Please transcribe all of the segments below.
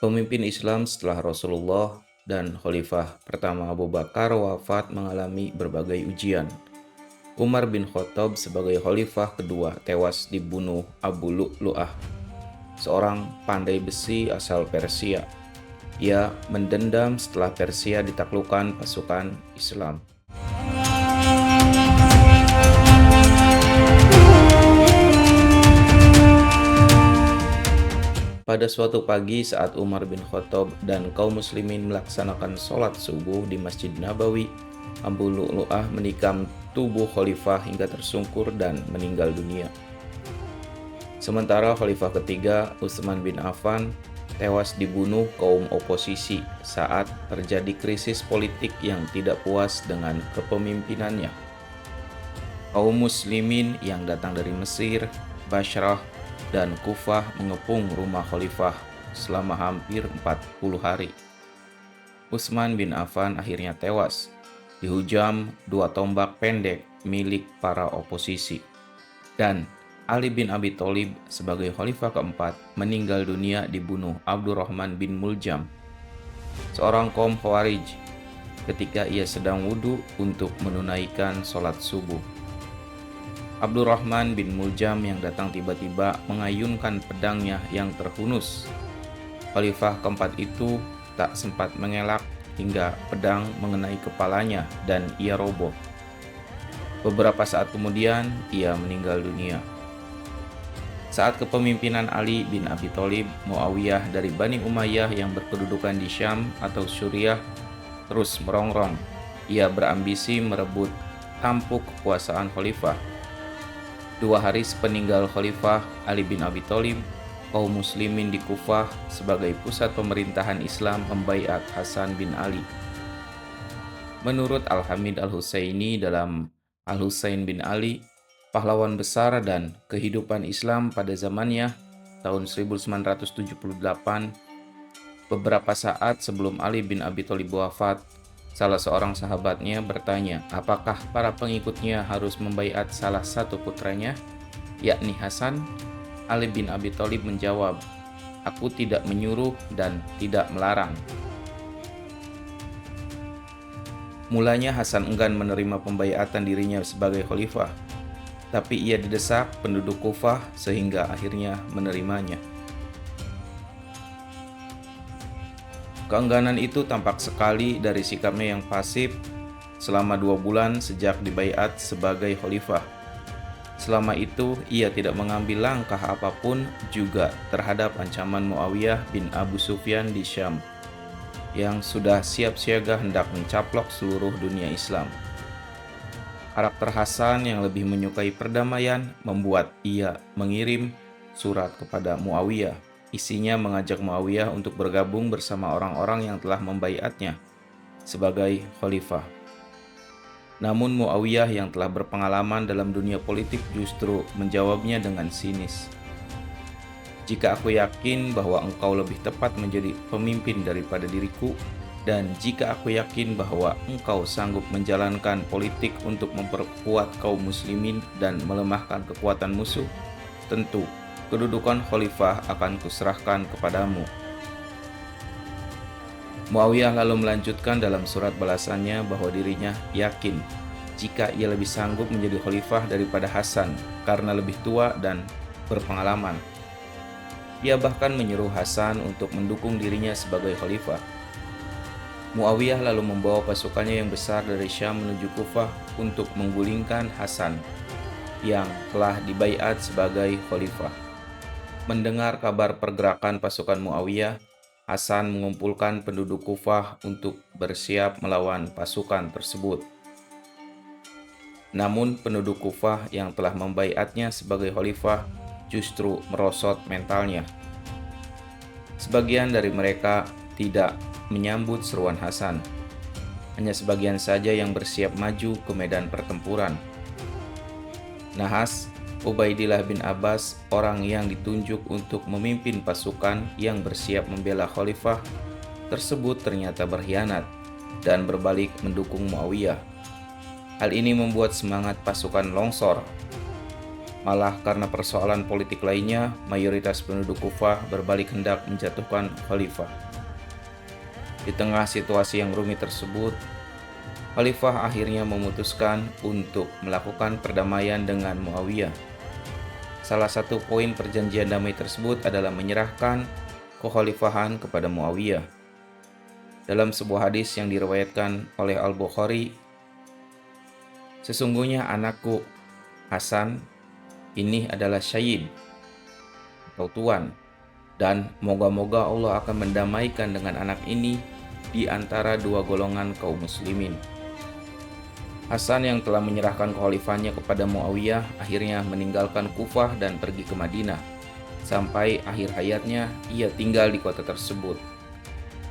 Pemimpin Islam setelah Rasulullah dan Khalifah pertama Abu Bakar wafat mengalami berbagai ujian. Umar bin Khattab sebagai Khalifah kedua tewas dibunuh Abu Lu'lu'ah, seorang pandai besi asal Persia. Ia mendendam setelah Persia ditaklukkan pasukan Islam. Pada suatu pagi saat Umar bin Khattab dan kaum muslimin melaksanakan sholat subuh di Masjid Nabawi, Abu Lu'lu'ah menikam tubuh khalifah hingga tersungkur dan meninggal dunia. Sementara khalifah ketiga, Utsman bin Affan, tewas dibunuh kaum oposisi saat terjadi krisis politik yang tidak puas dengan kepemimpinannya. Kaum muslimin yang datang dari Mesir, Bashrah, dan Kufah mengepung rumah khalifah selama hampir 40 hari. Utsman bin Affan akhirnya tewas, dihujam 2 tombak pendek milik para oposisi. Dan Ali bin Abi Thalib sebagai khalifah keempat meninggal dunia dibunuh Abdurrahman bin Muljam, seorang kaum Khawarij, ketika ia sedang wudhu untuk menunaikan sholat subuh. Abdurrahman bin Muljam yang datang tiba-tiba mengayunkan pedangnya yang terhunus. Khalifah keempat itu tak sempat mengelak hingga pedang mengenai kepalanya dan ia roboh. Beberapa saat kemudian ia meninggal dunia. Saat kepemimpinan Ali bin Abi Thalib, Muawiyah dari Bani Umayyah yang berkedudukan di Syam atau Suriah terus merongrong. Ia berambisi merebut tampuk kekuasaan khalifah. 2 hari sepeninggal Khalifah Ali bin Abi Thalib, kaum muslimin di Kufah sebagai pusat pemerintahan Islam membaiat Hasan bin Ali. Menurut Al-Hamid Al-Husaini dalam Al-Husain bin Ali, pahlawan besar dan kehidupan Islam pada zamannya, tahun 1978, beberapa saat sebelum Ali bin Abi Thalib wafat, salah seorang sahabatnya bertanya, apakah para pengikutnya harus membaiat salah satu putranya, yakni Hasan? Ali bin Abi Thalib menjawab, aku tidak menyuruh dan tidak melarang. Mulanya Hasan enggan menerima pembaiatan dirinya sebagai khalifah, tapi ia didesak penduduk Kufah sehingga akhirnya menerimanya. Keengganan itu tampak sekali dari sikapnya yang pasif selama 2 bulan sejak dibaiat sebagai khalifah. Selama itu, ia tidak mengambil langkah apapun juga terhadap ancaman Muawiyah bin Abu Sufyan di Syam, yang sudah siap siaga hendak mencaplok seluruh dunia Islam. Karakter Hasan yang lebih menyukai perdamaian membuat ia mengirim surat kepada Muawiyah. Isinya mengajak Muawiyah untuk bergabung bersama orang-orang yang telah membaiatnya sebagai khalifah. Namun Muawiyah yang telah berpengalaman dalam dunia politik justru menjawabnya dengan sinis. Jika aku yakin bahwa engkau lebih tepat menjadi pemimpin daripada diriku, dan jika aku yakin bahwa engkau sanggup menjalankan politik untuk memperkuat kaum muslimin dan melemahkan kekuatan musuh, tentu kedudukan khalifah akan kuserahkan kepadamu. Muawiyah lalu melanjutkan dalam surat balasannya bahwa dirinya yakin jika ia lebih sanggup menjadi khalifah daripada Hasan karena lebih tua dan berpengalaman. Ia bahkan menyuruh Hasan untuk mendukung dirinya sebagai khalifah. Muawiyah lalu membawa pasukannya yang besar dari Syam menuju Kufah untuk menggulingkan Hasan yang telah dibaiat sebagai khalifah. Mendengar kabar pergerakan pasukan Muawiyah, Hasan mengumpulkan penduduk Kufah untuk bersiap melawan pasukan tersebut. Namun penduduk Kufah yang telah membaiatnya sebagai khalifah justru merosot mentalnya. Sebagian dari mereka tidak menyambut seruan Hasan. Hanya sebagian saja yang bersiap maju ke medan pertempuran. Nahas, Ubaidillah bin Abbas, orang yang ditunjuk untuk memimpin pasukan yang bersiap membela khalifah tersebut ternyata berkhianat dan berbalik mendukung Muawiyah. Hal ini membuat semangat pasukan longsor. Malah karena persoalan politik lainnya, mayoritas penduduk Kufah berbalik hendak menjatuhkan khalifah. Di tengah situasi yang rumit tersebut, khalifah akhirnya memutuskan untuk melakukan perdamaian dengan Muawiyah. Salah satu poin perjanjian damai tersebut adalah menyerahkan kekhalifahan kepada Muawiyah. Dalam sebuah hadis yang diriwayatkan oleh Al-Bukhari, sesungguhnya anakku Hasan ini adalah syahid atau tuan, dan moga-moga Allah akan mendamaikan dengan anak ini di antara dua golongan kaum muslimin. Hasan yang telah menyerahkan kekhalifahannya kepada Muawiyah akhirnya meninggalkan Kufah dan pergi ke Madinah. Sampai akhir hayatnya ia tinggal di kota tersebut.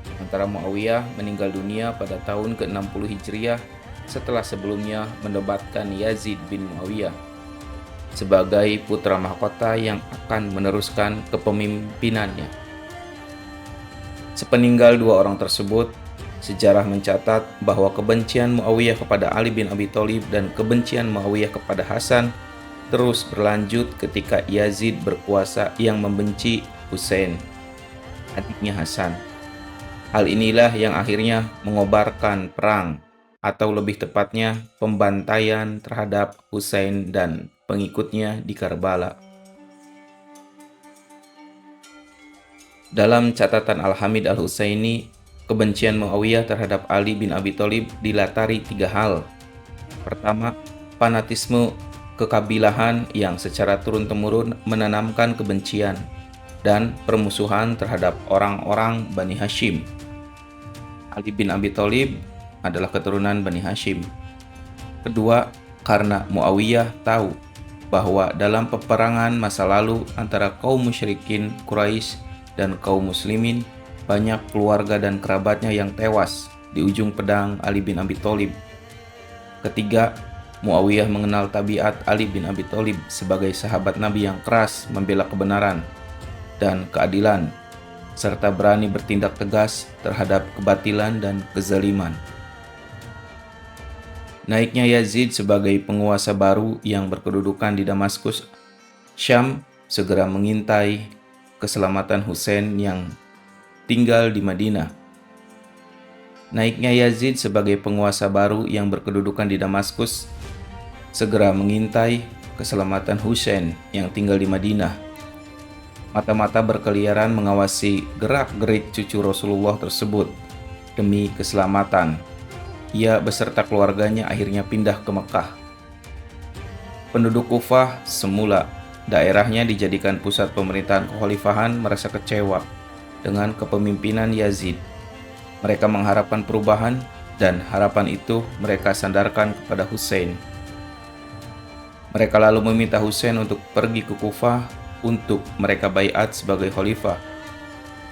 Sementara Muawiyah meninggal dunia pada tahun ke-60 Hijriah setelah sebelumnya menobatkan Yazid bin Muawiyah sebagai putra mahkota yang akan meneruskan kepemimpinannya. Sepeninggal dua orang tersebut, sejarah mencatat bahwa kebencian Muawiyah kepada Ali bin Abi Thalib dan kebencian Muawiyah kepada Hasan terus berlanjut ketika Yazid berkuasa yang membenci Husain, adiknya Hasan. Hal inilah yang akhirnya mengobarkan perang, atau lebih tepatnya pembantaian terhadap Husain dan pengikutnya di Karbala. Dalam catatan Al-Hamid Al-Husaini, kebencian Muawiyah terhadap Ali bin Abi Thalib dilatari tiga hal. Pertama, fanatisme kekabilahan yang secara turun-temurun menanamkan kebencian dan permusuhan terhadap orang-orang Bani Hashim. Ali bin Abi Thalib adalah keturunan Bani Hashim. Kedua, karena Muawiyah tahu bahwa dalam peperangan masa lalu antara kaum musyrikin Quraisy dan kaum muslimin, banyak keluarga dan kerabatnya yang tewas di ujung pedang Ali bin Abi Thalib. Ketiga, Muawiyah mengenal tabiat Ali bin Abi Thalib sebagai sahabat Nabi yang keras membela kebenaran dan keadilan, serta berani bertindak tegas terhadap kebatilan dan kezaliman. Naiknya Yazid sebagai penguasa baru yang berkedudukan di Damaskus, Syam, segera mengintai keselamatan Husain yang tinggal di Madinah. Naiknya Yazid sebagai penguasa baru yang berkedudukan di Damaskus segera mengintai keselamatan Husain yang tinggal di Madinah. Mata-mata berkeliaran mengawasi gerak-gerik cucu Rasulullah tersebut demi keselamatan. Ia beserta keluarganya akhirnya pindah ke Mekah. Penduduk Kufah semula daerahnya dijadikan pusat pemerintahan kekhalifahan merasa kecewa dengan kepemimpinan Yazid. Mereka mengharapkan perubahan dan harapan itu mereka sandarkan kepada Husain. Mereka lalu meminta Husain untuk pergi ke Kufah untuk mereka baiat sebagai khalifah.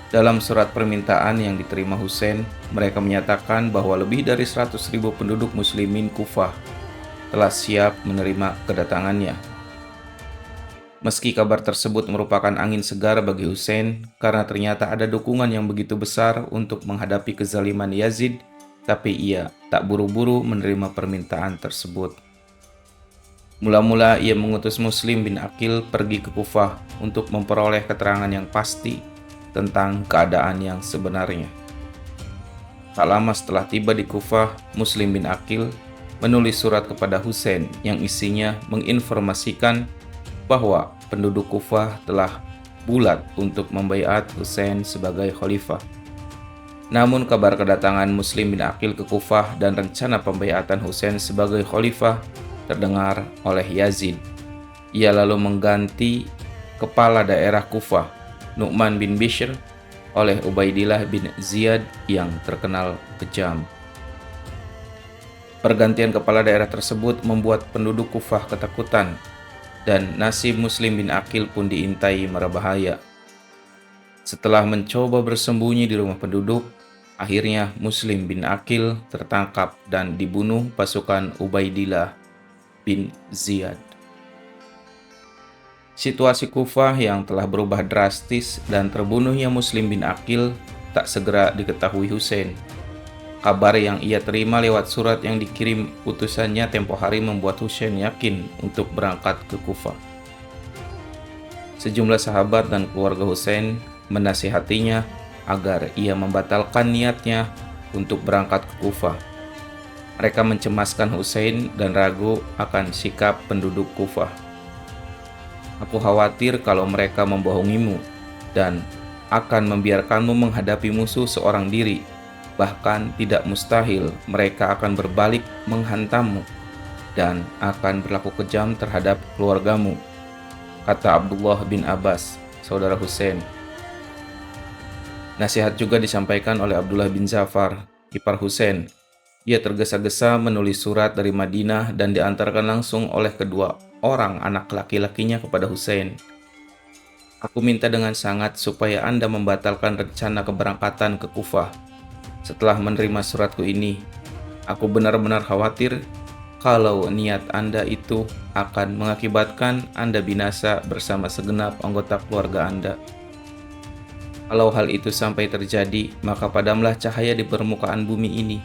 Dalam surat permintaan yang diterima Husain, mereka menyatakan bahwa lebih dari 100.000 penduduk muslimin Kufah telah siap menerima kedatangannya. Meski kabar tersebut merupakan angin segar bagi Husain karena ternyata ada dukungan yang begitu besar untuk menghadapi kezaliman Yazid, tapi ia tak buru-buru menerima permintaan tersebut. Mula-mula ia mengutus Muslim bin Aqil pergi ke Kufah untuk memperoleh keterangan yang pasti tentang keadaan yang sebenarnya. Tak lama setelah tiba di Kufah, Muslim bin Aqil menulis surat kepada Husain yang isinya menginformasikan bahwa penduduk Kufah telah bulat untuk membaiat Husain sebagai khalifah. Namun kabar kedatangan Muslim bin Aqil ke Kufah dan rencana pembaiatan Husain sebagai khalifah terdengar oleh Yazid. Ia lalu mengganti kepala daerah Kufah, Nu'man bin Bishr, oleh Ubaidillah bin Ziyad yang terkenal kejam. Pergantian kepala daerah tersebut membuat penduduk Kufah ketakutan, dan nasib Muslim bin Aqil pun diintai mara bahaya. Setelah mencoba bersembunyi di rumah penduduk, akhirnya Muslim bin Aqil tertangkap dan dibunuh pasukan Ubaidillah bin Ziyad. Situasi Kufah yang telah berubah drastis dan terbunuhnya Muslim bin Aqil tak segera diketahui Husain. Kabar yang ia terima lewat surat yang dikirim utusannya tempo hari membuat Husain yakin untuk berangkat ke Kufah. Sejumlah sahabat dan keluarga Hussein menasihatinya agar ia membatalkan niatnya untuk berangkat ke Kufah. Mereka mencemaskan Hussein dan ragu akan sikap penduduk Kufah. Aku khawatir kalau mereka membohongimu dan akan membiarkanmu menghadapi musuh seorang diri. Bahkan tidak mustahil mereka akan berbalik menghantammu dan akan berlaku kejam terhadap keluargamu, kata Abdullah bin Abbas, saudara Hussein. Nasihat juga disampaikan oleh Abdullah bin Zafar, ipar Hussein. Ia tergesa-gesa menulis surat dari Madinah dan diantarkan langsung oleh kedua orang anak laki-lakinya kepada Hussein. Aku minta dengan sangat supaya Anda membatalkan rencana keberangkatan ke Kufah. Setelah menerima suratku ini, aku benar-benar khawatir kalau niat Anda itu akan mengakibatkan Anda binasa bersama segenap anggota keluarga Anda. Kalau hal itu sampai terjadi, maka padamlah cahaya di permukaan bumi ini.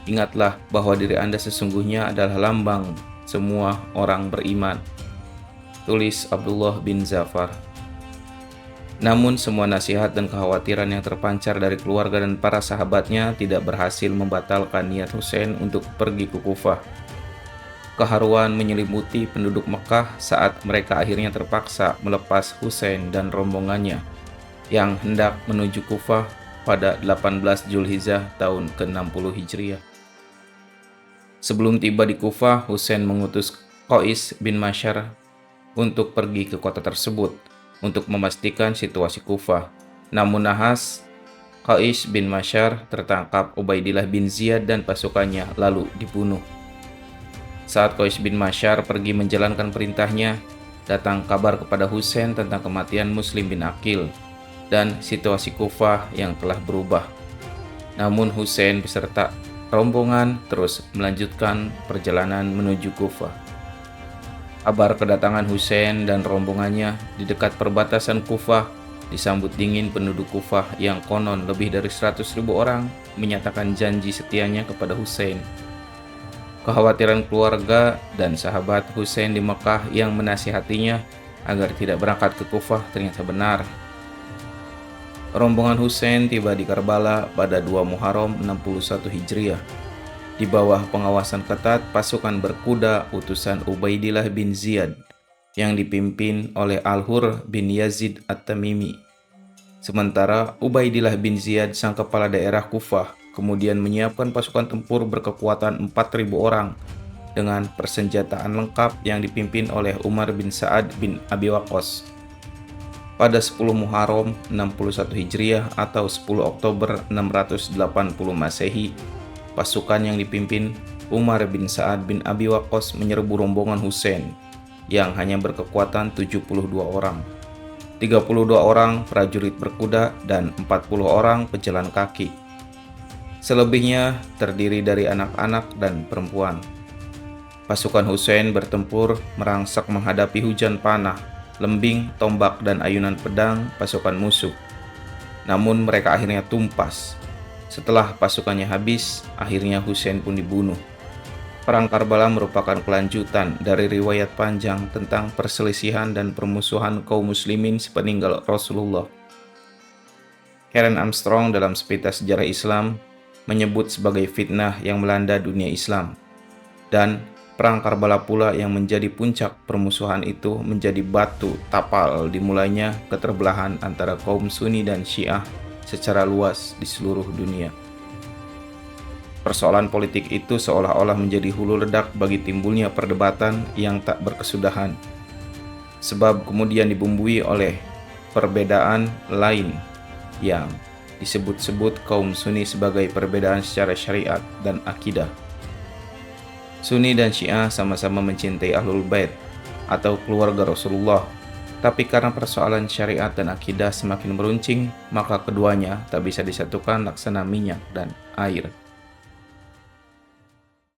Ingatlah bahwa diri Anda sesungguhnya adalah lambang semua orang beriman. Tulis Abdullah bin Zafar. Namun semua nasihat dan kekhawatiran yang terpancar dari keluarga dan para sahabatnya tidak berhasil membatalkan niat Hussein untuk pergi ke Kufah. Keharuan menyelimuti penduduk Mekah saat mereka akhirnya terpaksa melepas Hussein dan rombongannya yang hendak menuju Kufah pada 18 Zulhijjah tahun ke-60 Hijriah. Sebelum tiba di Kufah, Hussein mengutus Qais bin Mashar untuk pergi ke kota tersebut untuk memastikan situasi Kufah. Namun nahas, Qais bin Mashar tertangkap Ubaidillah bin Ziyad dan pasukannya lalu dibunuh. Saat Qais bin Mashar pergi menjalankan perintahnya, datang kabar kepada Hussein tentang kematian Muslim bin Aqil dan situasi Kufah yang telah berubah. Namun Hussein beserta rombongan terus melanjutkan perjalanan menuju Kufah. Kabar kedatangan Hussein dan rombongannya di dekat perbatasan Kufah disambut dingin penduduk Kufah yang konon lebih dari 100.000 orang menyatakan janji setianya kepada Hussein. Kekhawatiran keluarga dan sahabat Hussein di Mekah yang menasihatinya agar tidak berangkat ke Kufah ternyata benar. Rombongan Hussein tiba di Karbala pada 2 Muharram 61 Hijriah. Di bawah pengawasan ketat pasukan berkuda utusan Ubaidillah bin Ziyad yang dipimpin oleh Al-Hur bin Yazid At-Tamimi. Sementara Ubaidillah bin Ziyad, sang kepala daerah Kufah, kemudian menyiapkan pasukan tempur berkekuatan 4.000 orang dengan persenjataan lengkap yang dipimpin oleh Umar bin Sa'ad bin Abi Waqqas. Pada 10 Muharram 61 Hijriah atau 10 Oktober 680 Masehi, pasukan yang dipimpin Umar bin Sa'ad bin Abi Waqqas menyerbu rombongan Hussein yang hanya berkekuatan 72 orang. 32 orang prajurit berkuda dan 40 orang pejalan kaki. Selebihnya terdiri dari anak-anak dan perempuan. Pasukan Hussein bertempur merangsak menghadapi hujan panah, lembing, tombak, dan ayunan pedang pasukan musuh. Namun mereka akhirnya tumpas. Setelah pasukannya habis, akhirnya Hussein pun dibunuh. Perang Karbala merupakan kelanjutan dari riwayat panjang tentang perselisihan dan permusuhan kaum muslimin sepeninggal Rasulullah. Karen Armstrong dalam Sepita Sejarah Islam menyebut sebagai fitnah yang melanda dunia Islam. Dan Perang Karbala pula yang menjadi puncak permusuhan itu menjadi batu tapal dimulainya keterbelahan antara kaum Sunni dan Syiah secara luas di seluruh dunia. Persoalan politik itu seolah-olah menjadi hulu ledak bagi timbulnya perdebatan yang tak berkesudahan, sebab kemudian dibumbui oleh perbedaan lain yang disebut-sebut kaum Sunni sebagai perbedaan secara syariat dan akidah. Sunni dan Syiah sama-sama mencintai Ahlul Bait atau keluarga Rasulullah, tapi karena persoalan syariat dan akidah semakin meruncing, maka keduanya tak bisa disatukan laksana minyak dan air.